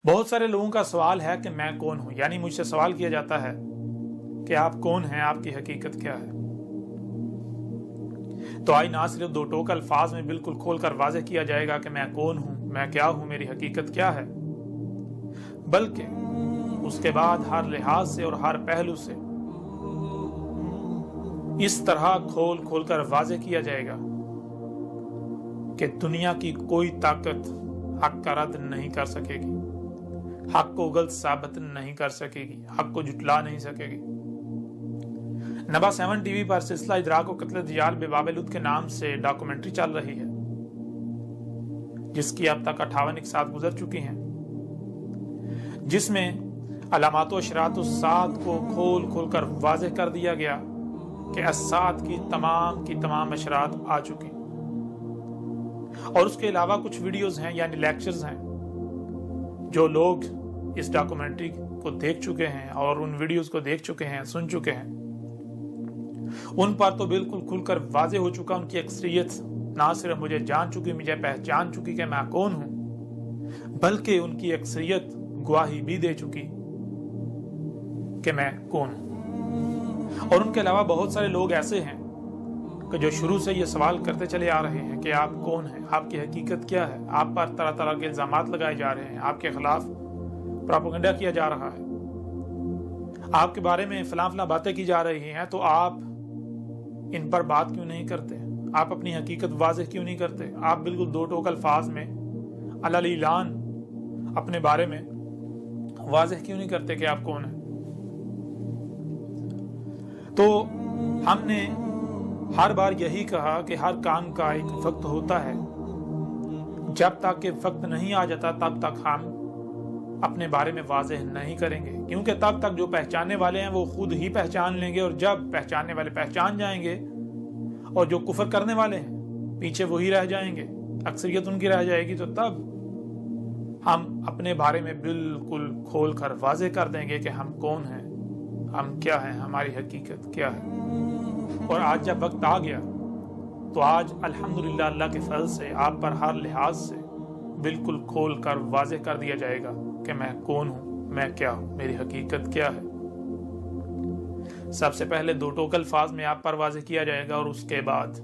بہت سارے لوگوں کا سوال ہے کہ میں کون ہوں، یعنی مجھ سے سوال کیا جاتا ہے کہ آپ کون ہیں، آپ کی حقیقت کیا ہے۔ تو آئی نہ صرف دو ٹوک الفاظ میں بالکل کھول کر واضح کیا جائے گا کہ میں کون ہوں، میں کیا ہوں، میری حقیقت کیا ہے، بلکہ اس کے بعد ہر لحاظ سے اور ہر پہلو سے اس طرح کھول کھول کر واضح کیا جائے گا کہ دنیا کی کوئی طاقت حق کا رد نہیں کر سکے گی، حق کو غلط ثابت نہیں کر سکے گی، حق کو جھٹلا نہیں سکے گی۔ نبا 7 ٹی وی پر سلسلہ ادراک و قتل دجال بے باب لد کے نام سے ڈاکومنٹری چل رہی ہے، جس کی اب تک 58 اقساط گزر چکی ہیں، جس میں علامات و اشراط الساعت کو کھول کھول کر واضح کر دیا گیا کہ الساعت کی تمام اشراط آ چکی، اور اس کے علاوہ کچھ ویڈیوز ہیں یعنی لیکچرز ہیں جو لوگ اس ڈاکومنٹری کو دیکھ چکے ہیں اور ان ویڈیوز کو دیکھ چکے ہیں، سن چکے ہیں، ان پر تو بالکل کھل کر واضح ہو چکا، ان کی اکثریت نہ صرف مجھے جان چکی، مجھے پہچان چکی کہ میں کون ہوں، بلکہ ان کی اکثریت گواہی بھی دے چکی کہ میں کون ہوں۔ اور ان کے علاوہ بہت سارے لوگ ایسے ہیں کہ جو شروع سے یہ سوال کرتے چلے آ رہے ہیں کہ آپ کون ہیں، آپ کی حقیقت کیا ہے، آپ پر طرح طرح کے الزامات لگائے جا رہے ہیں، آپ کے خلاف پروپیگنڈا کیا جا رہا ہے، آپ کے بارے میں فلاں باتیں کی جا رہی ہیں، تو آپ ان پر بات کیوں نہیں کرتے، آپ اپنی حقیقت واضح کیوں نہیں کرتے، آپ بالکل دو ٹوک الفاظ میں اعلان اپنے بارے میں واضح کیوں نہیں کرتے کہ آپ کون ہیں۔ تو ہم نے ہر بار یہی کہا کہ ہر کام کا ایک وقت ہوتا ہے، جب تک کہ وقت نہیں آ جاتا تب تک ہم اپنے بارے میں واضح نہیں کریں گے، کیونکہ تب تک جو پہچاننے والے ہیں وہ خود ہی پہچان لیں گے، اور جب پہچاننے والے پہچان جائیں گے اور جو کفر کرنے والے ہیں پیچھے وہی رہ جائیں گے، اکثریت ان کی رہ جائے گی، تو تب ہم اپنے بارے میں بالکل کھول کر واضح کر دیں گے کہ ہم کون ہیں، ہم کیا ہیں، ہماری حقیقت کیا ہے۔ اور آج جب وقت آ گیا تو آج الحمدللہ اللہ کے فضل سے آپ پر ہر لحاظ سے بالکل کھول کر واضح کر دیا جائے گا کہ میں کون ہوں، میں کیا ہوں، میری حقیقت کیا ہے۔ سب سے پہلے دو ٹوک الفاظ میں آپ پر واضح کیا جائے گا، اور اس کے بعد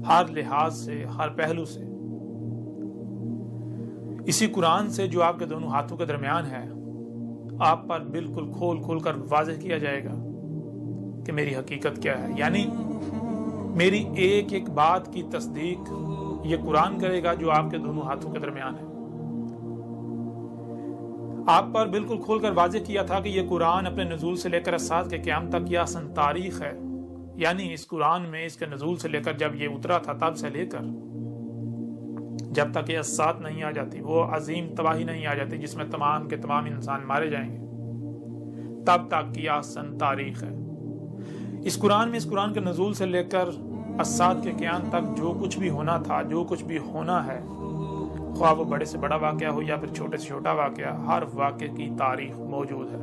ہر لحاظ سے، ہر پہلو سے، اسی قرآن سے جو آپ کے دونوں ہاتھوں کے درمیان ہے، آپ پر بالکل کھول کھول کر واضح کیا جائے گا کہ میری حقیقت کیا ہے، یعنی میری ایک ایک بات کی تصدیق یہ قرآن کرے گا جو آپ کے دونوں ہاتھوں کے درمیان ہے۔ آپ پر بالکل کھول کر واضح کیا تھا کہ یہ قرآن اپنے نزول سے لے کر الساعت کے قیام تک یہ اصل تاریخ ہے، یعنی اس قرآن میں اس کے نزول سے لے کر جب یہ اترا تھا تب سے لے کر جب تک یہ الساعت نہیں آ جاتی، وہ عظیم تباہی نہیں آ جاتی جس میں تمام کے تمام انسان مارے جائیں گے، تب تک کی اصل تاریخ ہے۔ اس قرآن میں، اس قرآن کے نزول سے لے کر الساعت کے قیام تک جو کچھ بھی ہونا تھا، جو کچھ بھی ہونا ہے، خواہ وہ بڑے سے بڑا واقعہ ہو یا پھر چھوٹے سے چھوٹا واقعہ، ہر واقعے کی تاریخ موجود ہے۔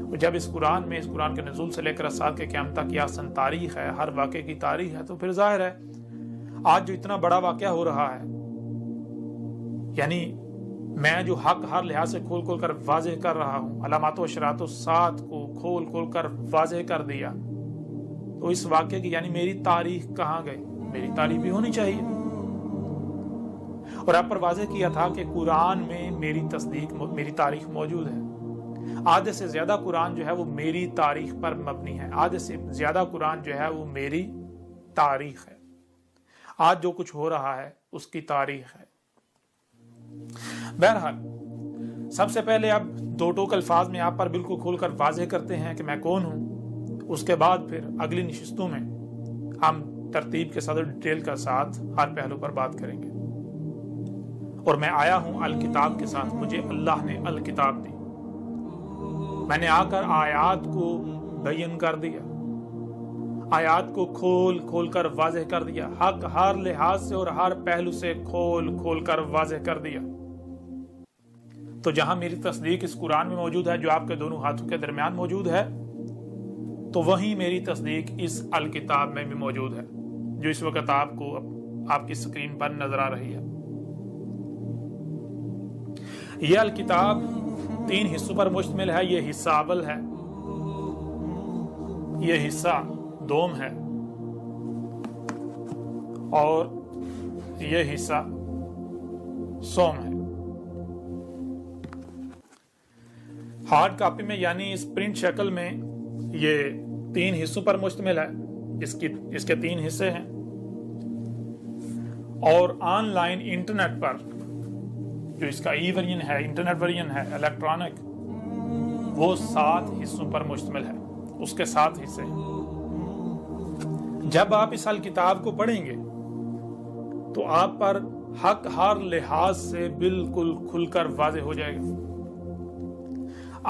اور جب اس قرآن میں، اس قرآن کے نزول سے لے کر الساعت کے قیام تک یہ اصل تاریخ ہے، ہر واقعے کی تاریخ ہے، تو پھر ظاہر ہے آج جو اتنا بڑا واقعہ ہو رہا ہے، یعنی میں جو حق ہر لحاظ سے کھول کھول کر واضح کر رہا ہوں، علامات و اشراط الساعت کو کھول کھول کر واضح کر دیا، تو اس واقعے کی یعنی میری تاریخ کہاں گئی؟ میری تاریخ بھی ہونی چاہیے۔ اور آپ پر واضح کیا تھا کہ قرآن میں میری تصدیق، میری تاریخ موجود ہے۔ آدھے سے زیادہ قرآن جو ہے وہ میری تاریخ پر مبنی ہے، آدھے سے زیادہ قرآن جو ہے وہ میری تاریخ ہے، آج جو کچھ ہو رہا ہے اس کی تاریخ ہے۔ بہرحال سب سے پہلے اب دو ٹوک الفاظ میں آپ پر بالکل کھول کر واضح کرتے ہیں کہ میں کون ہوں، اس کے بعد پھر اگلی نشستوں میں ہم ترتیب کے ساتھ، ڈیٹیل کے ساتھ ہر پہلو پر بات کریں گے۔ اور میں آیا ہوں الکتاب کے ساتھ، مجھے اللہ نے الکتاب دی، میں نے آ کر آیات کو بیان کر دیا، آیات کو کھول کھول کر واضح کر دیا، حق ہر لحاظ سے اور ہر پہلو سے کھول کھول کر واضح کر دیا۔ تو جہاں میری تصدیق اس قرآن میں موجود ہے جو آپ کے دونوں ہاتھوں کے درمیان موجود ہے، تو وہیں میری تصدیق اس الکتاب میں بھی موجود ہے جو اس وقت آپ کو آپ کی سکرین پر نظر آ رہی ہے۔ یہ الکتاب 3 حصوں پر مشتمل ہے. یہ حصہ اول ہے, یہ حصہ دوم ہے, اور یہ حصہ سوم ہے. ہارڈ کاپی میں یعنی اس پرنٹ شکل میں یہ 3 حصوں پر مشتمل ہے. اس کے 3 حصے ہیں, اور آن لائن انٹرنیٹ پر جو اس کا ای ورژن ہے, انٹرنیٹ ورژن ہے الیکٹرانک, وہ 7 حصوں پر مشتمل ہے. اس کے 7 حصے. جب آپ اس الکتاب کو پڑھیں گے تو آپ پر حق ہر لحاظ سے بالکل کھل کر واضح ہو جائے گا.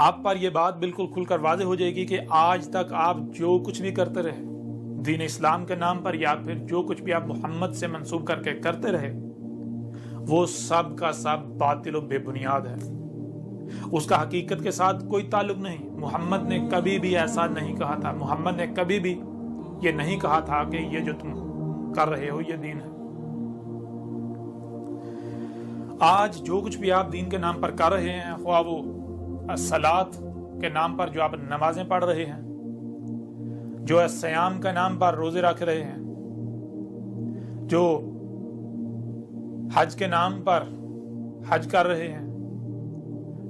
آپ پر یہ بات بالکل کھل کر واضح ہو جائے گی کہ آج تک آپ جو کچھ بھی کرتے رہے دین اسلام کے نام پر, یا پھر جو کچھ بھی آپ محمد سے منسوب کر کے کرتے رہے, وہ سب کا سب باطل و بے بنیاد ہے. اس کا حقیقت کے ساتھ کوئی تعلق نہیں. محمد نے کبھی بھی ایسا نہیں کہا تھا. محمد نے کبھی بھی یہ نہیں کہا تھا کہ یہ جو تم کر رہے ہو یہ دین ہے. آج جو کچھ بھی آپ دین کے نام پر کر رہے ہیں, خواہ وہ صلات کے نام پر جو آپ نمازیں پڑھ رہے ہیں, جو سیام کے نام پر روزے رکھ رہے ہیں, جو حج کے نام پر حج کر رہے ہیں,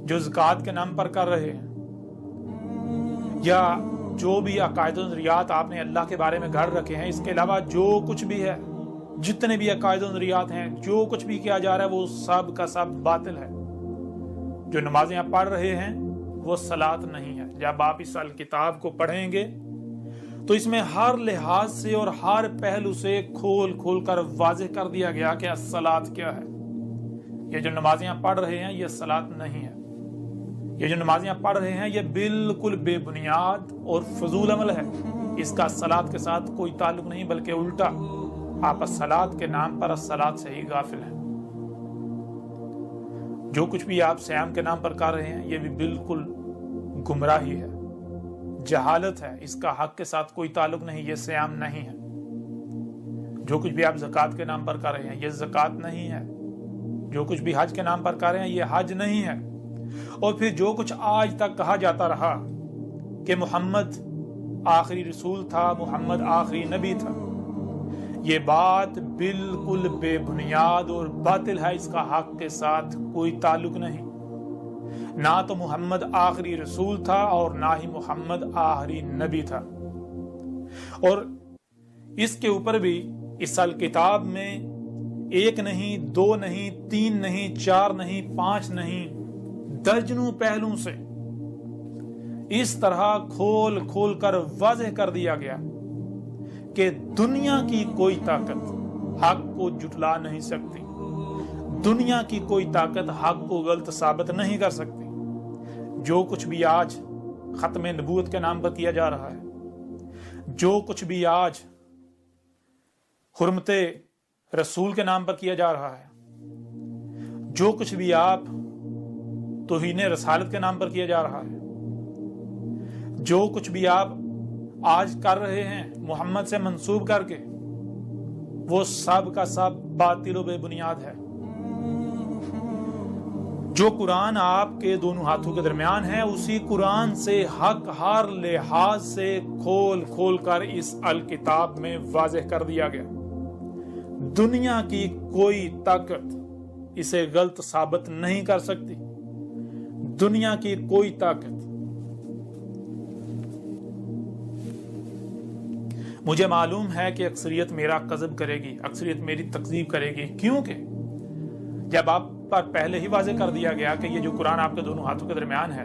جو زکوٰۃ کے نام پر کر رہے ہیں, یا جو بھی عقائد و نظریات آپ نے اللہ کے بارے میں گھڑ رکھے ہیں, اس کے علاوہ جو کچھ بھی ہے, جتنے بھی عقائد و نظریات ہیں, جو کچھ بھی کیا جا رہا ہے, وہ سب کا سب باطل ہے. جو نمازیں آپ پڑھ رہے ہیں وہ صلات نہیں ہے. جب آپ اس الکتاب کو پڑھیں گے تو اس میں ہر لحاظ سے اور ہر پہلو سے کھول کھول کر واضح کر دیا گیا کہ الصلاۃ کیا ہے. یہ جو نمازیں آپ پڑھ رہے ہیں یہ صلات نہیں ہے. یہ جو نمازیں آپ پڑھ رہے ہیں یہ بالکل بے بنیاد اور فضول عمل ہے. اس کا صلات کے ساتھ کوئی تعلق نہیں, بلکہ الٹا آپ الصلاۃ کے نام پر الصلاۃ سے ہی غافل ہیں. جو کچھ بھی آپ سیام کے نام پر کر رہے ہیں یہ بھی بالکل گمراہی ہے, جہالت ہے. اس کا حق کے ساتھ کوئی تعلق نہیں, یہ سیام نہیں ہے. جو کچھ بھی آپ زکوٰۃ کے نام پر کر رہے ہیں یہ زکوٰۃ نہیں ہے. جو کچھ بھی حج کے نام پر کر رہے ہیں یہ حج نہیں ہے. اور پھر جو کچھ آج تک کہا جاتا رہا کہ محمد آخری رسول تھا, محمد آخری نبی تھا, یہ بات بالکل بے بنیاد اور باطل ہے. اس کا حق کے ساتھ کوئی تعلق نہیں. نہ تو محمد آخری رسول تھا اور نہ ہی محمد آخری نبی تھا. اور اس کے اوپر بھی اس الکتاب میں 1 نہیں, 2 نہیں, 3 نہیں, 4 نہیں, 5 نہیں, درجنوں پہلوں سے اس طرح کھول کھول کر واضح کر دیا گیا کہ دنیا کی کوئی طاقت حق کو جھٹلا نہیں سکتی. دنیا کی کوئی طاقت حق کو غلط ثابت نہیں کر سکتی. جو کچھ بھی آج ختم نبوت کے نام پر کیا جا رہا ہے, جو کچھ بھی آج حرمت رسول کے نام پر کیا جا رہا ہے, جو کچھ بھی آپ توہین رسالت کے نام پر کیا جا رہا ہے, جو کچھ بھی آپ آج کر رہے ہیں محمد سے منسوب کر کے, وہ سب کا سب باطل و بے بنیاد ہے. جو قرآن آپ کے دونوں ہاتھوں کے درمیان ہے, اسی قرآن سے حق ہر لحاظ سے کھول کھول کر اس الکتاب میں واضح کر دیا گیا. دنیا کی کوئی طاقت اسے غلط ثابت نہیں کر سکتی. دنیا کی کوئی طاقت. مجھے معلوم ہے کہ اکثریت میرا کذب کرے گی, اکثریت میری تکذیب کرے گی, کیونکہ جب آپ پر پہلے ہی واضح کر دیا گیا کہ یہ جو قرآن آپ کے دونوں ہاتھوں کے درمیان ہے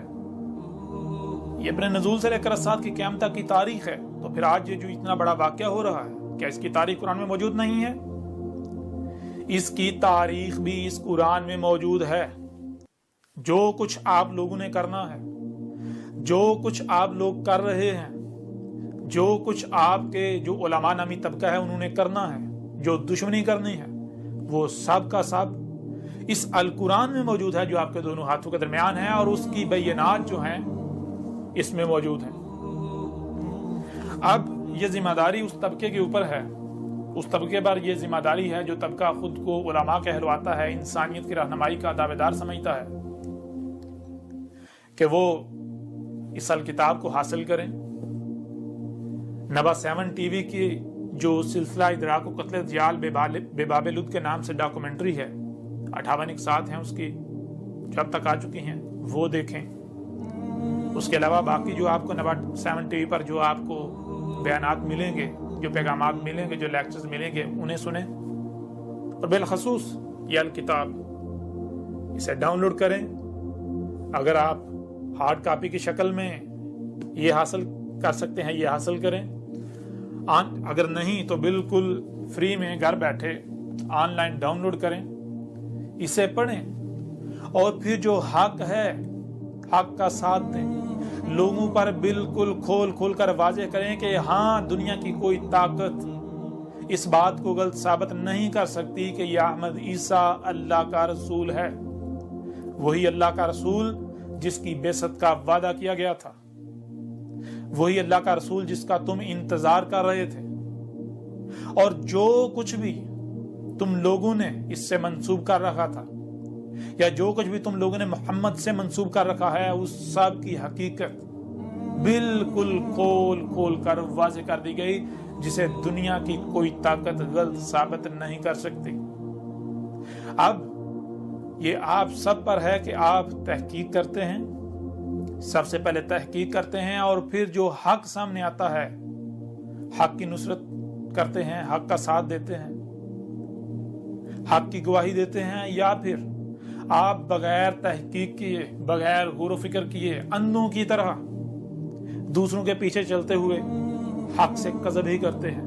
یہ اپنے نزول سے لے کر سات کی قیامت تک کی تاریخ ہے, تو پھر آج یہ جو اتنا بڑا واقعہ ہو رہا ہے کیا اس کی تاریخ قرآن میں موجود نہیں ہے؟ اس کی تاریخ بھی اس قرآن میں موجود ہے. جو کچھ آپ لوگوں نے کرنا ہے, جو کچھ آپ لوگ کر رہے ہیں, جو کچھ آپ کے جو علماء نامی طبقہ ہے انہوں نے کرنا ہے, جو دشمنی کرنی ہے, وہ سب کا سب اس القرآن میں موجود ہے جو آپ کے دونوں ہاتھوں کے درمیان ہے, اور اس کی بینات جو ہیں اس میں موجود ہیں. اب یہ ذمہ داری اس طبقے کے اوپر ہے, اس طبقے پر یہ ذمہ داری ہے جو طبقہ خود کو علماء کہلواتا ہے, انسانیت کی رہنمائی کا دعوے دار سمجھتا ہے, کہ وہ اس الکتاب کو حاصل کریں۔ نبا 7 ٹی وی کی جو سلسلہ ادراک و قتل دیال بے باب لد کے نام سے ڈاکومنٹری ہے، 58 اقساط ہیں اس کی جو اب تک آ چکی ہیں، وہ دیکھیں۔ اس کے علاوہ باقی جو آپ کو نبا 7 ٹی وی پر جو آپ کو بیانات ملیں گے، جو پیغامات ملیں گے، جو لیکچرز ملیں گے، انہیں سنیں۔ اور بالخصوص یہ الکتاب، اسے ڈاؤن لوڈ کریں۔ اگر آپ ہارڈ کاپی کی شکل میں یہ حاصل کر سکتے ہیں، یہ حاصل کریں۔ اگر نہیں تو بالکل فری میں گھر بیٹھے آن لائن ڈاؤن لوڈ کریں، اسے پڑھیں، اور پھر جو حق ہے حق کا ساتھ دیں۔ لوگوں پر بالکل کھول کر واضح کریں کہ ہاں، دنیا کی کوئی طاقت اس بات کو غلط ثابت نہیں کر سکتی کہ یہ احمد عیسیٰ اللہ کا رسول ہے، وہی اللہ کا رسول جس کی بعثت کا وعدہ کیا گیا تھا، وہی اللہ کا رسول جس کا تم انتظار کر رہے تھے۔ اور جو کچھ بھی تم لوگوں نے اس سے منسوب کر رکھا تھا، یا جو کچھ بھی تم لوگوں نے محمد سے منسوب کر رکھا ہے، اس سب کی حقیقت بالکل کھول کر واضح کر دی گئی، جسے دنیا کی کوئی طاقت غلط ثابت نہیں کر سکتی۔ اب یہ آپ سب پر ہے کہ آپ تحقیق کرتے ہیں، سب سے پہلے تحقیق کرتے ہیں، اور پھر جو حق سامنے آتا ہے حق کی نصرت کرتے ہیں، حق کا ساتھ دیتے ہیں، حق کی گواہی دیتے ہیں، یا پھر آپ بغیر تحقیق کیے، بغیر غور و فکر کیے، اندھوں کی طرح دوسروں کے پیچھے چلتے ہوئے حق سے کذب ہی کرتے ہیں۔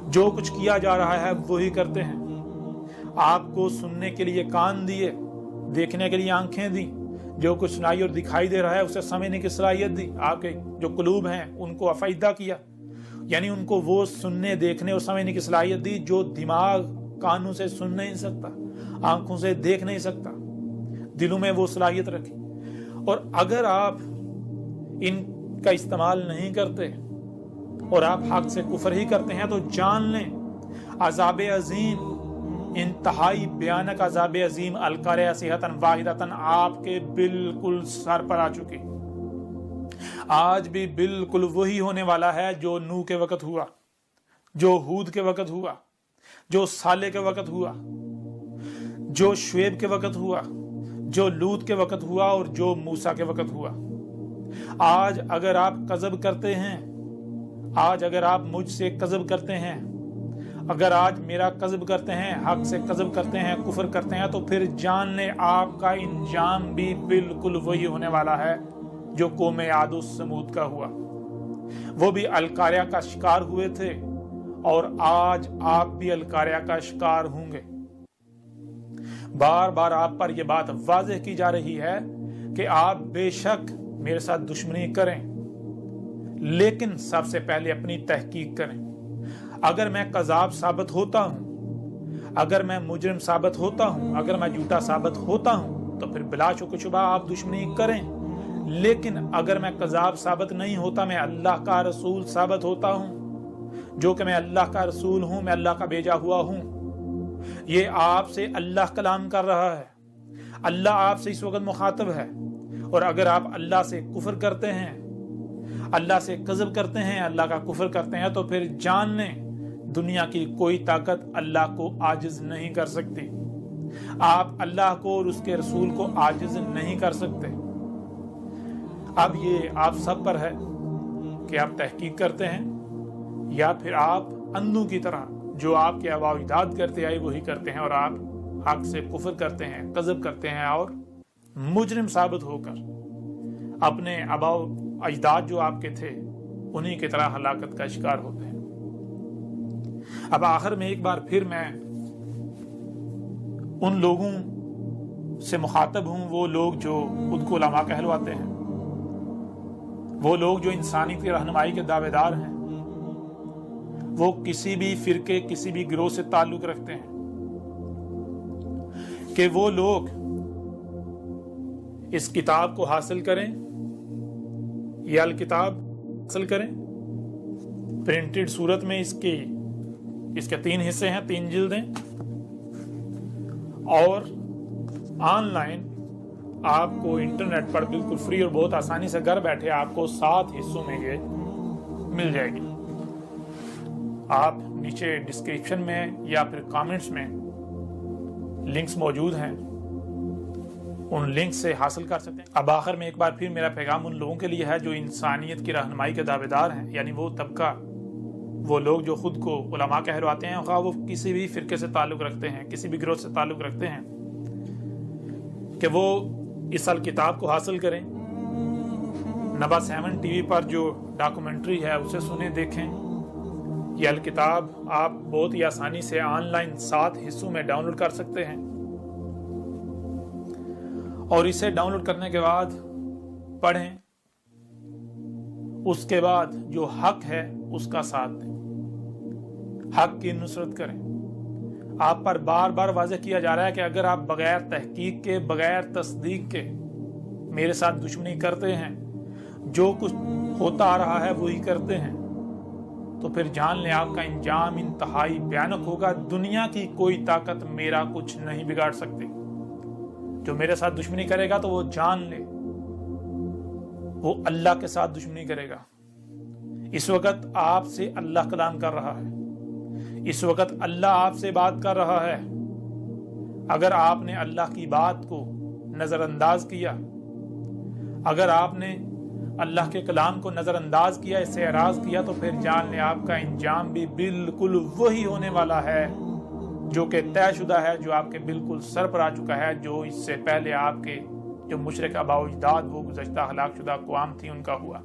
جو کچھ کیا جا رہا ہے وہی کرتے ہیں۔ آپ کو سننے کے لیے کان دیے، دیکھنے کے لیے آنکھیں دی، جو کچھ سنائی اور دکھائی دے رہا ہے اسے سمجھنے کی صلاحیت دی۔ آپ کے جو قلوب ہیں ان کو افائدہ کیا، یعنی ان کو وہ سننے، دیکھنے اور سمجھنے کی صلاحیت دی جو دماغ کانوں سے سن نہیں سکتا، آنکھوں سے دیکھ نہیں سکتا، دلوں میں وہ صلاحیت رکھی۔ اور اگر آپ ان کا استعمال نہیں کرتے اور آپ حق سے کفر ہی کرتے ہیں، تو جان لیں عذاب عظیم، انتہائی بھیانک عذاب عظیم، القارعہ صیحۃ واحدۃ آپ کے بالکل سر پر آ چکی۔ آج بھی بالکل وہی ہونے والا ہے جو نوح کے وقت ہوا، جو ہود کے وقت ہوا، جو صالح کے وقت ہوا، جو شعیب کے وقت ہوا، جو لوط کے وقت ہوا، اور جو موسیٰ کے وقت ہوا۔ آج اگر آپ کذب کرتے ہیں، آج اگر آپ مجھ سے کذب کرتے ہیں، اگر آج میرا کذب کرتے ہیں، حق سے کذب کرتے ہیں، کفر کرتے ہیں، تو پھر جان لیں آپ کا انجام بھی بالکل وہی ہونے والا ہے جو قوم عاد و ثمود کا ہوا۔ وہ بھی القاریہ کا شکار ہوئے تھے، اور آج آپ بھی القاریہ کا شکار ہوں گے۔ بار بار آپ پر یہ بات واضح کی جا رہی ہے کہ آپ بے شک میرے ساتھ دشمنی کریں، لیکن سب سے پہلے اپنی تحقیق کریں۔ اگر میں کذاب ثابت ہوتا ہوں، اگر میں مجرم ثابت ہوتا ہوں، اگر میں جھوٹا ثابت ہوتا ہوں، تو پھر بلا شک و شبہ آپ دشمنی کریں۔ لیکن اگر میں کذاب ثابت نہیں ہوتا، میں اللہ کا رسول ثابت ہوتا ہوں، جو کہ میں اللہ کا رسول ہوں، میں اللہ کا بھیجا ہوا ہوں۔ یہ آپ سے اللہ کلام کر رہا ہے، اللہ آپ سے اس وقت مخاطب ہے۔ اور اگر آپ اللہ سے کفر کرتے ہیں، اللہ سے کذب کرتے ہیں، اللہ کا کفر کرتے ہیں، تو پھر جان لیں دنیا کی کوئی طاقت اللہ کو عاجز نہیں کر سکتی۔ آپ اللہ کو اور اس کے رسول کو عاجز نہیں کر سکتے۔ اب یہ آپ سب پر ہے کہ آپ تحقیق کرتے ہیں، یا پھر آپ اندھوں کی طرح جو آپ کے آباء و اجداد کرتے آئے وہی کرتے ہیں، اور آپ حق سے کفر کرتے ہیں، کذب کرتے ہیں، اور مجرم ثابت ہو کر اپنے آباء و اجداد جو آپ کے تھے انہی کی طرح ہلاکت کا شکار ہوتے ہیں۔ اب آخر میں ایک بار پھر میں ان لوگوں سے مخاطب ہوں، وہ لوگ جو خود کو علماء کہلواتے ہیں، وہ لوگ جو انسانیت کی رہنمائی کے دعوے دار ہیں، وہ کسی بھی فرقے، کسی بھی گروہ سے تعلق رکھتے ہیں، کہ وہ لوگ اس کتاب کو حاصل کریں، یہ الکتاب حاصل کریں پرنٹڈ صورت میں۔ اس کے 3 حصے ہیں، 3 جلدیں، اور آن لائن آپ کو انٹرنیٹ پر بالکل فری اور بہت آسانی سے گھر بیٹھے آپ کو 7 حصوں میں یہ مل جائے گی۔ آپ نیچے ڈسکرپشن میں یا پھر کامنٹس میں لنکس موجود ہیں، ان لنک سے حاصل کر سکتے ہیں۔ اب آخر میں ایک بار پھر میرا پیغام ان لوگوں کے لیے ہے جو انسانیت کی رہنمائی کے دعوے دار ہیں، یعنی وہ طبقہ، وہ لوگ جو خود کو علماء کہلواتے ہیں، خواہ وہ کسی بھی فرقے سے تعلق رکھتے ہیں، کسی بھی گروہ سے تعلق رکھتے ہیں، کہ وہ اس الکتاب کو حاصل کریں۔ نبا 7 ٹی وی پر جو ڈاکومنٹری ہے اسے سنیں، دیکھیں۔ یہ الکتاب آپ بہت ہی آسانی سے آن لائن 7 حصوں میں ڈاؤن لوڈ کر سکتے ہیں، اور اسے ڈاؤن لوڈ کرنے کے بعد پڑھیں، اس کے بعد جو حق ہے اس کا ساتھ دیں، حق کی نصرت کریں۔ آپ پر بار بار واضح کیا جا رہا ہے کہ اگر آپ بغیر تحقیق کے، بغیر تصدیق کے میرے ساتھ دشمنی کرتے ہیں، جو کچھ ہوتا آ رہا ہے وہی کرتے ہیں، تو پھر جان لیں آپ کا انجام انتہائی بھیانک ہوگا۔ دنیا کی کوئی طاقت میرا کچھ نہیں بگاڑ سکتی۔ جو میرے ساتھ دشمنی کرے گا تو وہ جان لے وہ اللہ کے ساتھ دشمنی کرے گا۔ اس وقت آپ سے اللہ کلام کر رہا ہے، اس وقت اللہ آپ سے بات کر رہا ہے۔ اگر آپ نے اللہ کی بات کو نظر انداز کیا، اگر آپ نے اللہ کے کلام کو نظر انداز کیا، اس سے اعراض کیا، تو پھر جان لیں آپ کا انجام بھی بالکل وہی ہونے والا ہے جو کہ طے شدہ ہے، جو آپ کے بالکل سر پر آ چکا ہے، جو اس سے پہلے آپ کے جو مشرک آباء و اجداد، وہ گزشتہ ہلاک شدہ اقوام تھی، ان کا ہوا۔